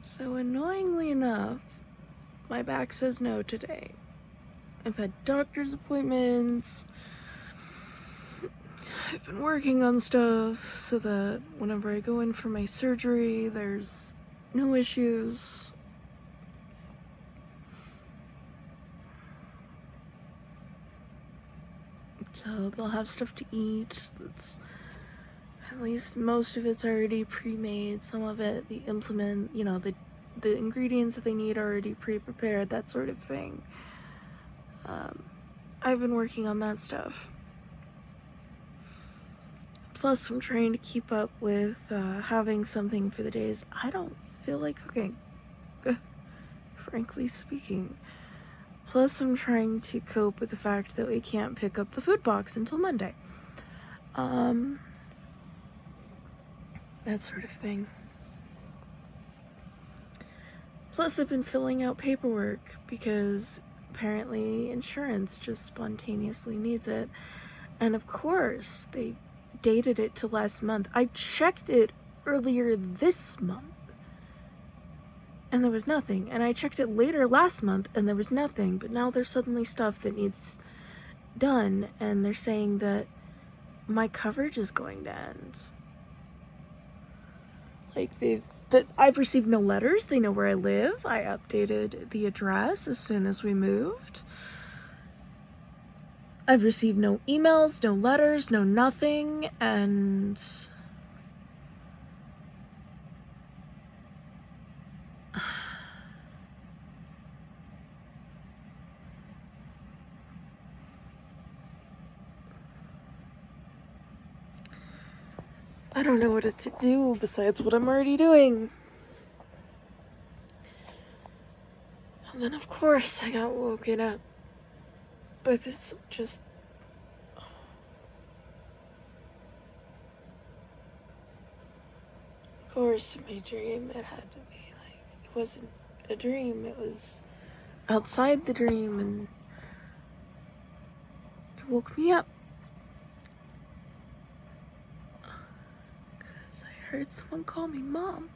So annoyingly enough, my back says no today. I've had doctor's appointments. I've been working on stuff so that whenever I go in for my surgery, there's no issues. So they'll have stuff to eat that's, at least most of it's already pre-made. Some of it, the implement, the ingredients that they need are already pre-prepared, that sort of thing. I've been working on that stuff. Plus, I'm trying to keep up with having something for the days I don't feel like cooking, frankly speaking. Plus, I'm trying to cope with the fact that we can't pick up the food box until Monday. That sort of thing. Plus, I've been filling out paperwork because apparently insurance just spontaneously needs it. And of course, they dated it to last month. I checked it earlier this month and there was nothing. And I checked it later last month and there was nothing. But now there's suddenly stuff that needs done and they're saying that my coverage is going to end. That I've received no letters. They know where I live. I updated the address as soon as we moved. I've received no emails, no letters, no nothing, and I don't know what to do besides what I'm already doing. And then of course I got woken up by this just... Of course, in my dream it had to be like, it wasn't a dream, it was outside the dream and it woke me up. Because I heard someone call me Mom.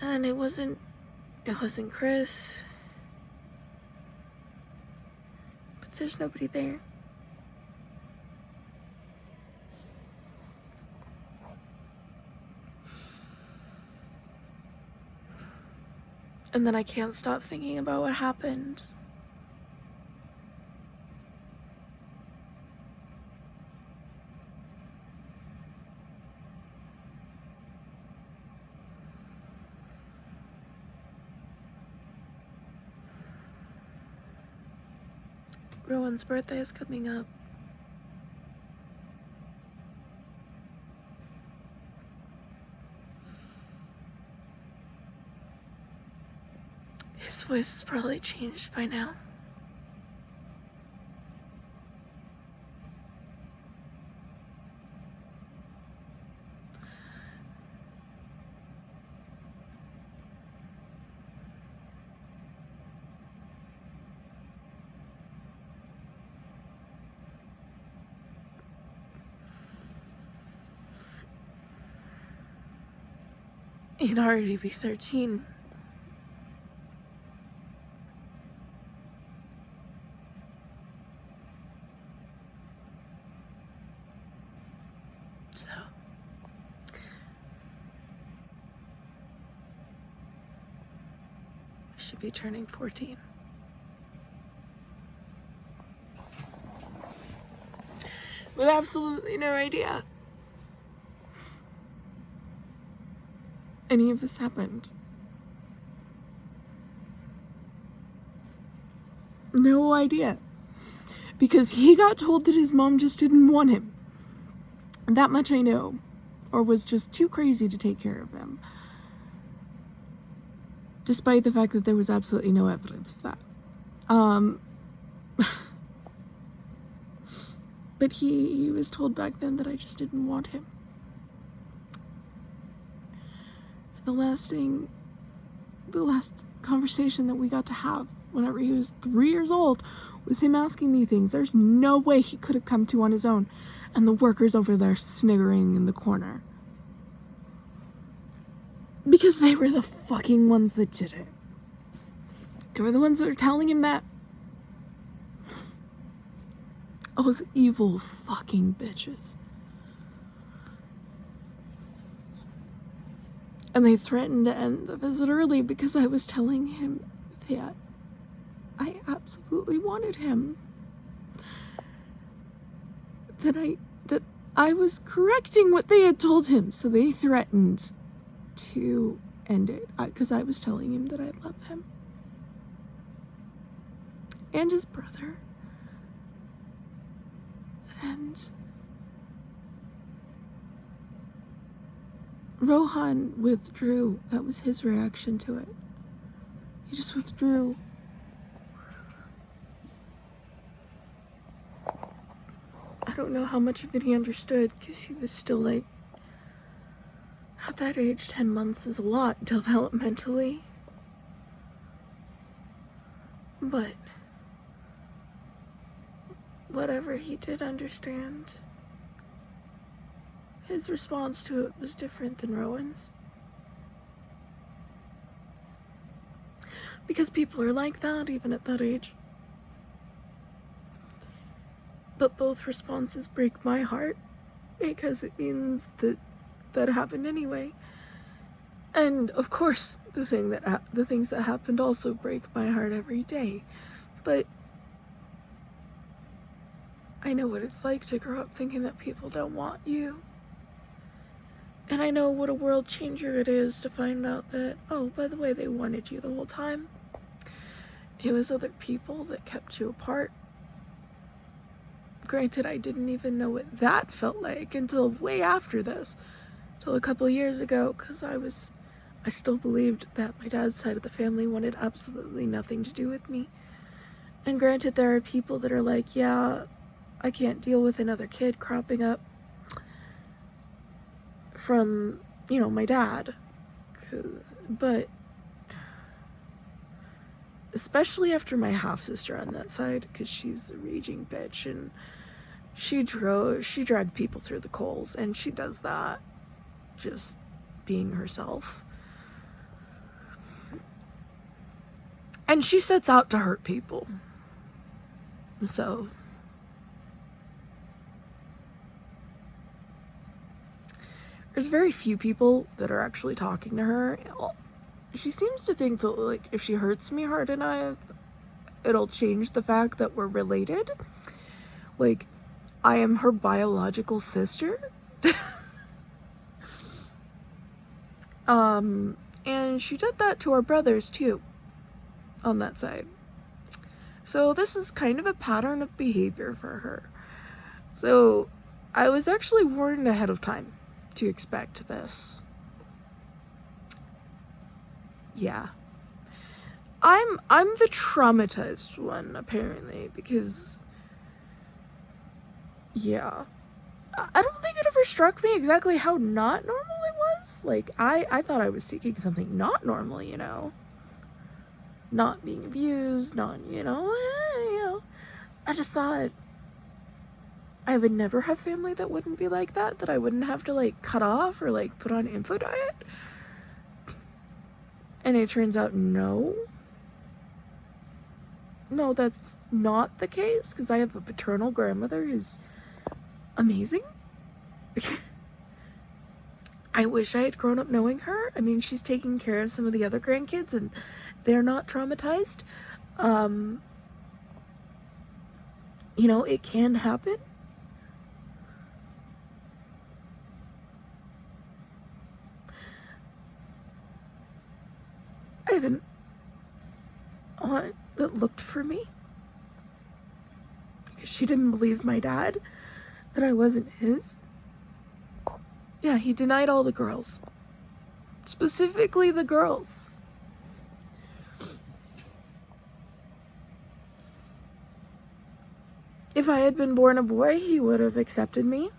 And it wasn't Chris. But there's nobody there. And then I can't stop thinking about what happened. Rowan's birthday is coming up. His voice has probably changed by now. He'd already be 13. So, I should be turning 14. With absolutely no idea any of this happened. No idea. Because he got told that his mom just didn't want him. That much I know. Or was just too crazy to take care of him. Despite the fact that there was absolutely no evidence of that. But he was told back then that I just didn't want him. The last conversation that we got to have whenever he was 3 years old was him asking me things there's no way he could have come to on his own, and the workers over there sniggering in the corner. Because they were the fucking ones that did it. They were the ones that were telling him that. Those evil fucking bitches. And they threatened to end the visit early because I was telling him that I absolutely wanted him. That I was correcting what they had told him, so they threatened to end it because I was telling him that I love him. And his brother. And Rohan withdrew. That was his reaction to it. He just withdrew. I don't know how much of it he understood, because he was still like, at that age, 10 months is a lot developmentally. But whatever he did understand, his response to it was different than Rowan's. Because people are like that even at that age. But both responses break my heart, because it means that happened anyway. And of course, the things that happened also break my heart every day. But I know what it's like to grow up thinking that people don't want you. And I know what a world changer it is to find out that, oh, by the way, they wanted you the whole time. It was other people that kept you apart. Granted, I didn't even know what that felt like until way after this. Till a couple years ago, because I still believed that my dad's side of the family wanted absolutely nothing to do with me. And granted, there are people that are like, yeah, I can't deal with another kid cropping up from, my dad. But especially after my half-sister on that side, because she's a raging bitch, and she dragged people through the coals, and she does that just being herself. And she sets out to hurt people. So there's very few people that are actually talking to her. She seems to think that, like, if she hurts me hard enough, it'll change the fact that we're related. Like, I am her biological sister. And she did that to our brothers too, on that side. So this is kind of a pattern of behavior for her. So I was actually warned ahead of time to expect this. Yeah. I'm the traumatized one, apparently, because yeah. I don't think it ever struck me exactly how not normal it was. Like, I thought I was seeking something not normal, Not being abused, not, I just thought I would never have family that wouldn't be like that I wouldn't have to, like, cut off or, like, put on info diet. And it turns out, no, that's not the case, because I have a paternal grandmother who's amazing. I wish I had grown up knowing her. I mean, she's taking care of some of the other grandkids, and they're not traumatized. It can happen. I have an aunt that looked for me because she didn't believe my dad that I wasn't his. Yeah, he denied all the girls. Specifically the girls. If I had been born a boy, he would have accepted me.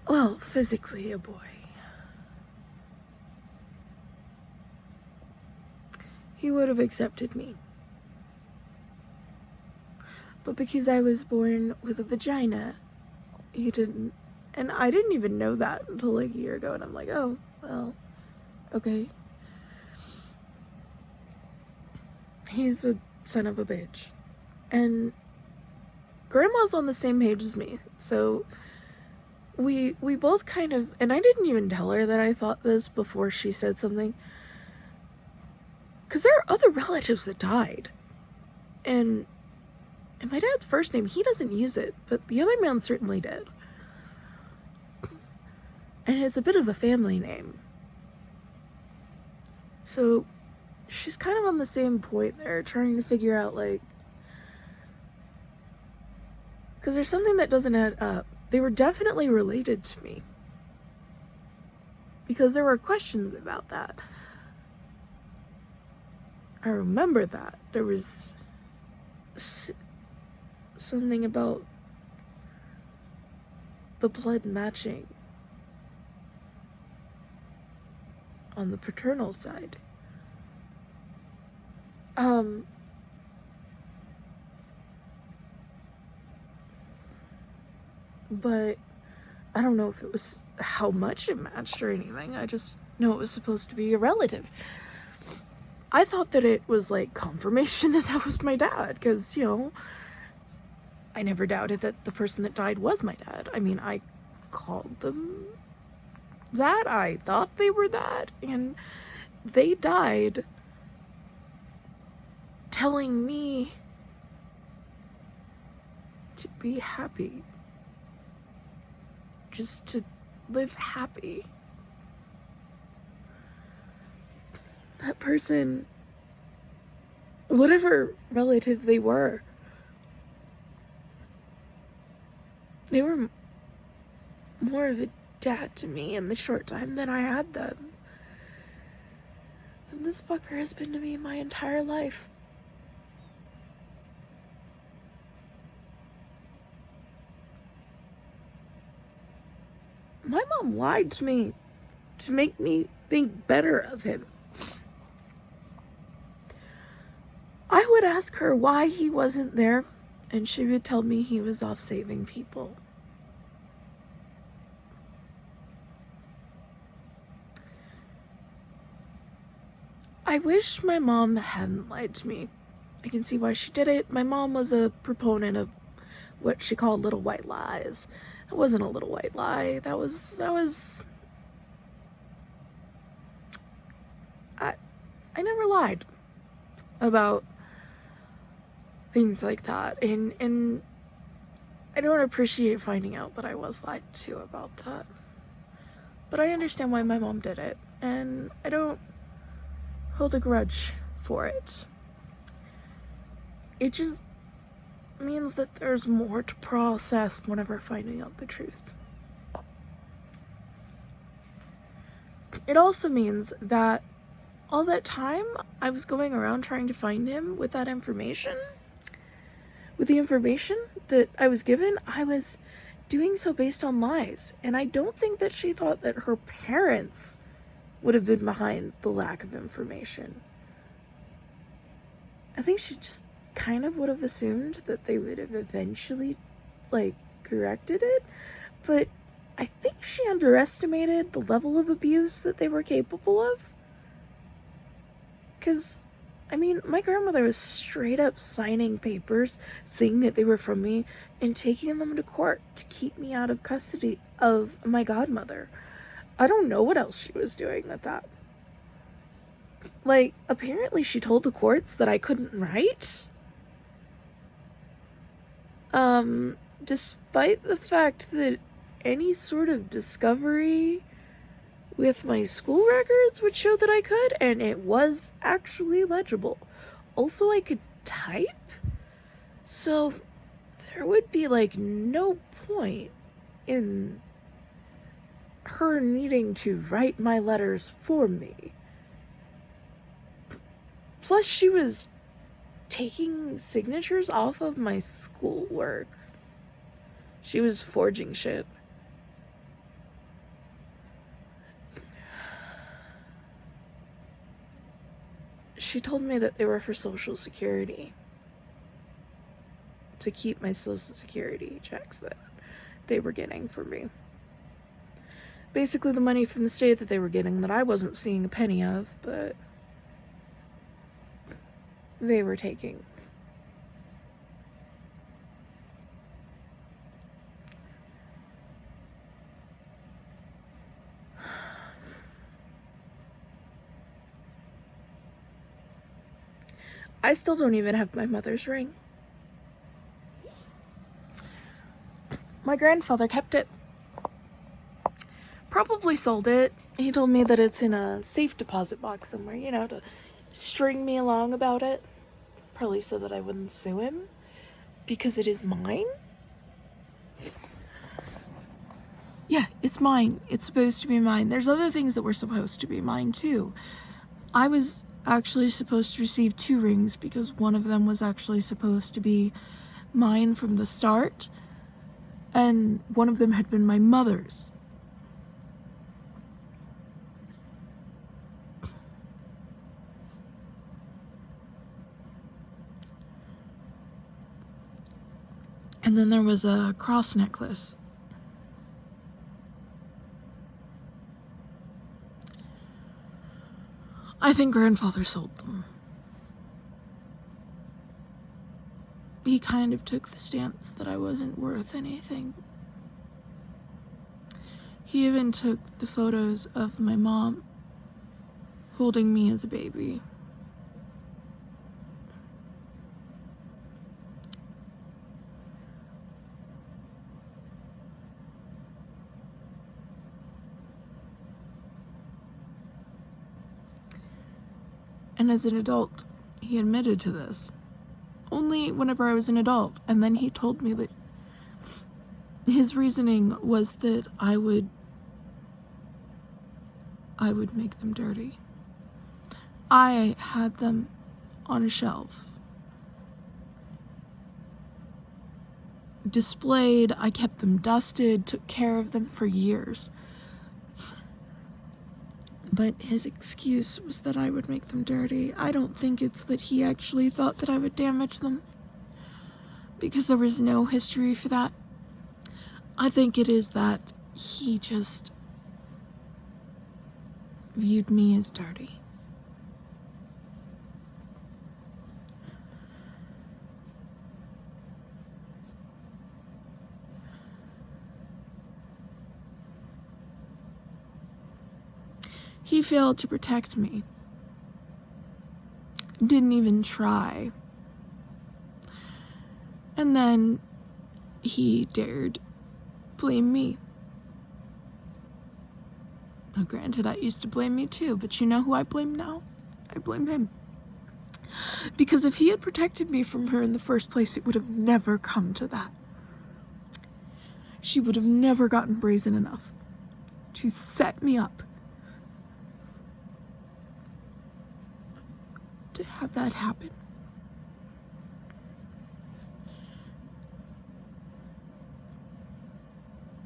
Well, physically a boy. He would have accepted me. But because I was born with a vagina, he didn't. And I didn't even know that until like a year ago, and I'm like, oh, well, okay. He's a son of a bitch. And Grandma's on the same page as me, so we both kind of, and I didn't even tell her that I thought this before she said something, because there are other relatives that died, and my dad's first name, he doesn't use it, but the other man certainly did. And it's a bit of a family name. So she's kind of on the same point there, trying to figure out, like, because there's something that doesn't add up. They were definitely related to me, because there were questions about that. I remember that. There was something about the blood matching on the paternal side. But I don't know if it was how much it matched or anything. I just know it was supposed to be a relative. I thought that it was like confirmation that that was my dad, because, you know, I never doubted that the person that died was my dad. I mean, I called them that. I thought they were that. And they died telling me to be happy. Just to live happy. That person, whatever relative they were more of a dad to me in the short time that I had them. And this fucker has been to me my entire life. My mom lied to me to make me think better of him. I would ask her why he wasn't there, and she would tell me he was off saving people. I wish my mom hadn't lied to me. I can see why she did it. My mom was a proponent of what she called little white lies. It wasn't a little white lie. That was I never lied about things like that, and I don't appreciate finding out that I was lied to about that. But I understand why my mom did it, and I don't hold a grudge for it. It just means that there's more to process whenever finding out the truth. It also means that all that time I was going around trying to find him with that information, with the information that I was given, I was doing so based on lies. And I don't think that she thought that her parents would have been behind the lack of information. I think she just kind of would have assumed that they would have eventually, like, corrected it. But I think she underestimated the level of abuse that they were capable of. Because, I mean, my grandmother was straight up signing papers saying that they were from me and taking them to court to keep me out of custody of my godmother. I don't know what else she was doing with that. Like, apparently she told the courts that I couldn't write. Despite the fact that any sort of discovery with my school records would show that I could, and it was actually legible. Also, I could type, so there would be, like, no point in her needing to write my letters for me. Plus, she was taking signatures off of my schoolwork. She was forging shit. She told me that they were for Social Security, to keep my Social Security checks that they were getting from me. Basically the money from the state that they were getting that I wasn't seeing a penny of, but they were taking. I still don't even have my mother's ring. My grandfather kept it. Probably sold it. He told me that it's in a safe deposit box somewhere, to string me along about it. Probably so that I wouldn't sue him, because it is mine. Yeah, it's mine. It's supposed to be mine. There's other things that were supposed to be mine too. I was actually supposed to receive 2 rings because one of them was actually supposed to be mine from the start, and one of them had been my mother's. And then there was a cross necklace. I think grandfather sold them. He kind of took the stance that I wasn't worth anything. He even took the photos of my mom holding me as a baby. And as an adult, he admitted to this. Only whenever I was an adult. And then he told me that his reasoning was that I would make them dirty. I had them on a shelf, displayed. I kept them dusted, took care of them for years. But his excuse was that I would make them dirty. I don't think it's that he actually thought that I would damage them, because there was no history for that. I think it is that he just viewed me as dirty. He failed to protect me. Didn't even try. And then he dared blame me. Now, granted, I used to blame me too, but you know who I blame now? I blame him. Because if he had protected me from her in the first place, it would have never come to that. She would have never gotten brazen enough to set me up to have that happen.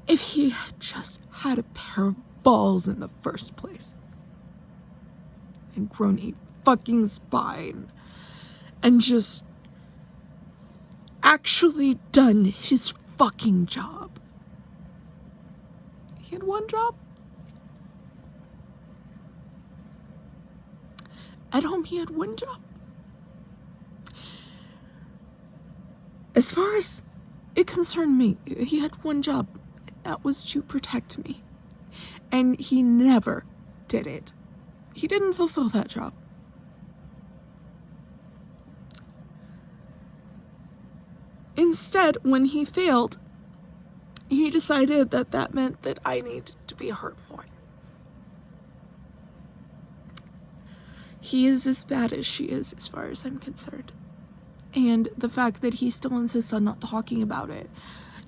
If he had just had a pair of balls in the first place and grown a fucking spine and just actually done his fucking job. He had one job. At home, he had one job. As far as it concerned me, he had one job. That was to protect me. And he never did it. He didn't fulfill that job. Instead, when he failed, he decided that that meant that I needed to be hurt more. He is as bad as she is, as far as I'm concerned. And the fact that he still insists on not talking about it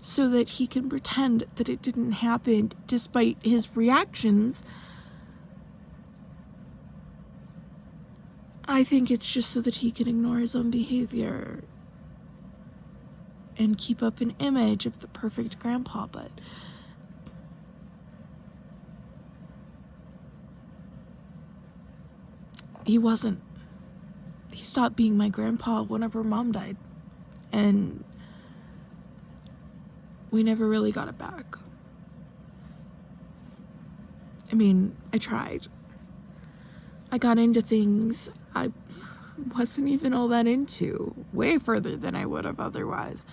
so that he can pretend that it didn't happen despite his reactions, I think it's just so that he can ignore his own behavior and keep up an image of the perfect grandpa, but he wasn't. He stopped being my grandpa whenever Mom died. And we never really got it back. I mean, I tried. I got into things I wasn't even all that into, way further than I would have otherwise,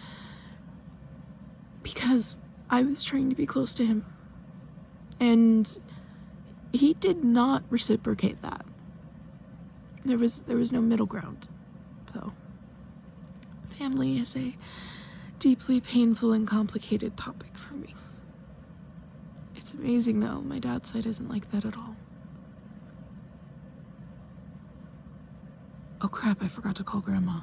because I was trying to be close to him. And he did not reciprocate that. There was no middle ground. So, family is a deeply painful and complicated topic for me. It's amazing though, my dad's side isn't like that at all. Oh crap, I forgot to call Grandma.